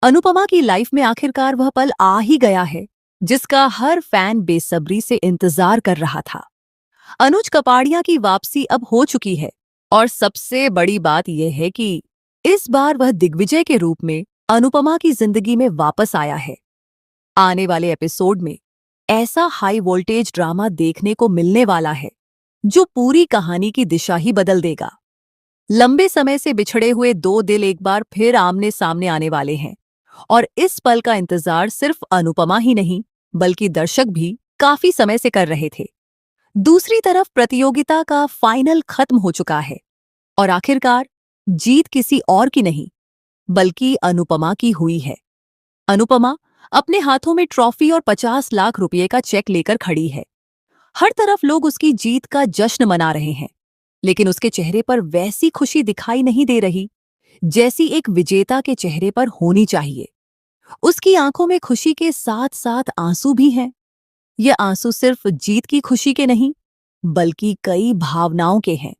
अनुपमा की लाइफ में आखिरकार वह पल आ ही गया है जिसका हर फैन बेसब्री से इंतजार कर रहा था। अनुज कपाड़िया की वापसी अब हो चुकी है और सबसे बड़ी बात यह है कि इस बार वह दिग्विजय के रूप में अनुपमा की जिंदगी में वापस आया है। आने वाले एपिसोड में ऐसा हाई वोल्टेज ड्रामा देखने को मिलने वाला है जो पूरी कहानी की दिशा ही बदल देगा। लंबे समय से बिछड़े हुए दो दिल एक बार फिर आमने सामने आने वाले हैं और इस पल का इंतजार सिर्फ अनुपमा ही नहीं बल्कि दर्शक भी काफी समय से कर रहे थे। दूसरी तरफ प्रतियोगिता का फाइनल खत्म हो चुका है और आखिरकार जीत किसी और की नहीं बल्कि अनुपमा की हुई है। अनुपमा अपने हाथों में ट्रॉफी और 50 लाख रुपए का चेक लेकर खड़ी है। हर तरफ लोग उसकी जीत का जश्न मना रहे हैं, लेकिन उसके चेहरे पर वैसी खुशी दिखाई नहीं दे रही जैसी एक विजेता के चेहरे पर होनी चाहिए। उसकी आंखों में खुशी के साथ साथ आंसू भी हैं। ये आंसू सिर्फ जीत की खुशी के नहीं बल्कि कई भावनाओं के हैं।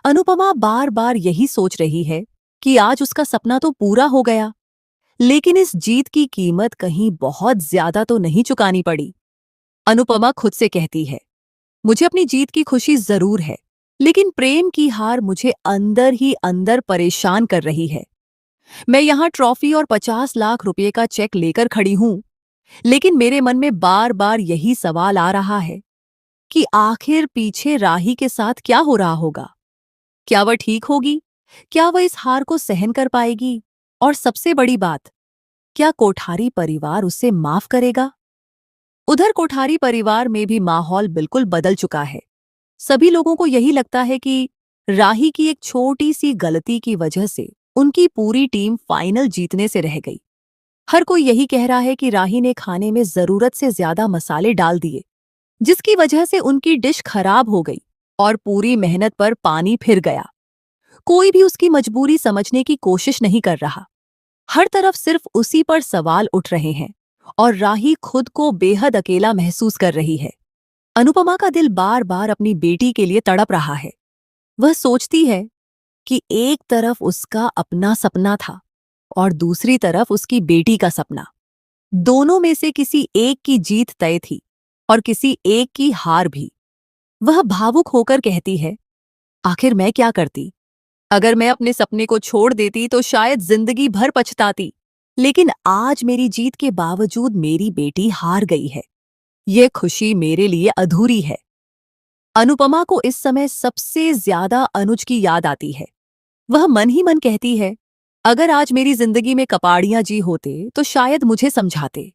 अनुपमा बार बार यही सोच रही है कि आज उसका सपना तो पूरा हो गया, लेकिन इस जीत की कीमत कहीं बहुत ज्यादा तो नहीं चुकानी पड़ी। अनुपमा खुद से कहती है, मुझे अपनी जीत की खुशी जरूर है, लेकिन प्रेम की हार मुझे अंदर ही अंदर परेशान कर रही है। मैं यहाँ ट्रॉफी और 50 लाख रुपए का चेक लेकर खड़ी हूं, लेकिन मेरे मन में बार बार यही सवाल आ रहा है कि आखिर पीछे राही के साथ क्या हो रहा होगा। क्या वह ठीक होगी? क्या वह इस हार को सहन कर पाएगी? और सबसे बड़ी बात, क्या कोठारी परिवार उसे माफ करेगा? उधर कोठारी परिवार में भी माहौल बिल्कुल बदल चुका है। सभी लोगों को यही लगता है कि राही की एक छोटी सी गलती की वजह से उनकी पूरी टीम फाइनल जीतने से रह गई। हर कोई यही कह रहा है कि राही ने खाने में जरूरत से ज्यादा मसाले डाल दिए, जिसकी वजह से उनकी डिश खराब हो गई और पूरी मेहनत पर पानी फिर गया। कोई भी उसकी मजबूरी समझने की कोशिश नहीं कर रहा। हर तरफ सिर्फ उसी पर सवाल उठ रहे हैं और राही खुद को बेहद अकेला महसूस कर रही है। अनुपमा का दिल बार बार अपनी बेटी के लिए तड़प रहा है। वह सोचती है कि एक तरफ उसका अपना सपना था और दूसरी तरफ उसकी बेटी का सपना। दोनों में से किसी एक की जीत तय थी और किसी एक की हार भी। वह भावुक होकर कहती है, आखिर मैं क्या करती? अगर मैं अपने सपने को छोड़ देती तो शायद जिंदगी भर पछताती, लेकिन आज मेरी जीत के बावजूद मेरी बेटी हार गई है। यह खुशी मेरे लिए अधूरी है। अनुपमा को इस समय सबसे ज्यादा अनुज की याद आती है। वह मन ही मन कहती है, अगर आज मेरी जिंदगी में कपाड़िया जी होते तो शायद मुझे समझाते।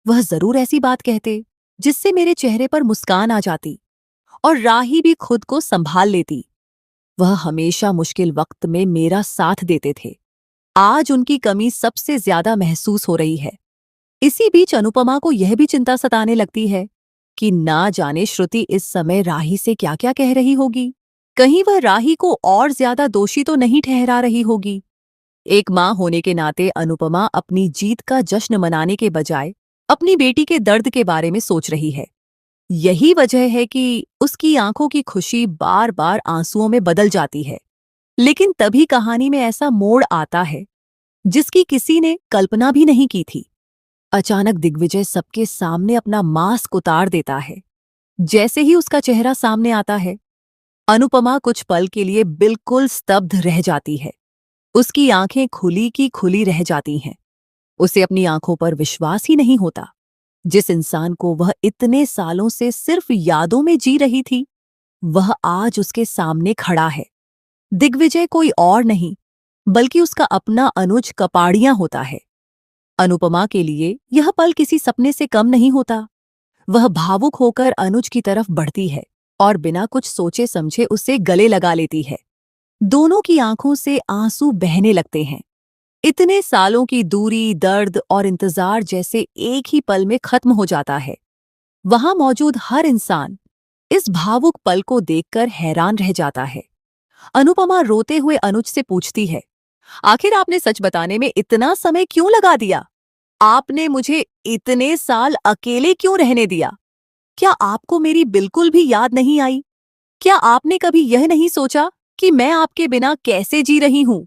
वह जरूर ऐसी बात कहते जिससे मेरे चेहरे पर मुस्कान आ जाती और राही भी खुद को संभाल लेती। वह हमेशा मुश्किल वक्त में मेरा साथ देते थे। आज उनकी कमी सबसे ज्यादा महसूस हो रही है। इसी बीच अनुपमा को यह भी चिंता सताने लगती है कि ना जाने श्रुति इस समय राही से क्या क्या कह रही होगी। कहीं वह राही को और ज्यादा दोषी तो नहीं ठहरा रही होगी। एक मां होने के नाते अनुपमा अपनी जीत का जश्न मनाने के बजाय अपनी बेटी के दर्द के बारे में सोच रही है। यही वजह है कि उसकी आंखों की खुशी बार बार आंसुओं में बदल जाती है। लेकिन तभी कहानी में ऐसा मोड़ आता है जिसकी किसी ने कल्पना भी नहीं की थी। अचानक दिग्विजय सबके सामने अपना मास्क उतार देता है। जैसे ही उसका चेहरा सामने आता है, अनुपमा कुछ पल के लिए बिल्कुल स्तब्ध रह जाती है। उसकी आंखें खुली की खुली रह जाती हैं। उसे अपनी आंखों पर विश्वास ही नहीं होता। जिस इंसान को वह इतने सालों से सिर्फ यादों में जी रही थी, वह आज उसके सामने खड़ा है। दिग्विजय कोई और नहीं बल्कि उसका अपना अनुज कपाड़िया होता है। अनुपमा के लिए यह पल किसी सपने से कम नहीं होता। वह भावुक होकर अनुज की तरफ बढ़ती है और बिना कुछ सोचे समझे उसे गले लगा लेती है। दोनों की आंखों से आंसू बहने लगते हैं। इतने सालों की दूरी, दर्द और इंतजार जैसे एक ही पल में खत्म हो जाता है। वहां मौजूद हर इंसान इस भावुक पल को देखकर हैरान रह जाता है। अनुपमा रोते हुए अनुज से पूछती है, आखिर आपने सच बताने में इतना समय क्यों लगा दिया? आपने मुझे इतने साल अकेले क्यों रहने दिया? क्या आपको मेरी बिल्कुल भी याद नहीं आई? क्या आपने कभी यह नहीं सोचा कि मैं आपके बिना कैसे जी रही हूं?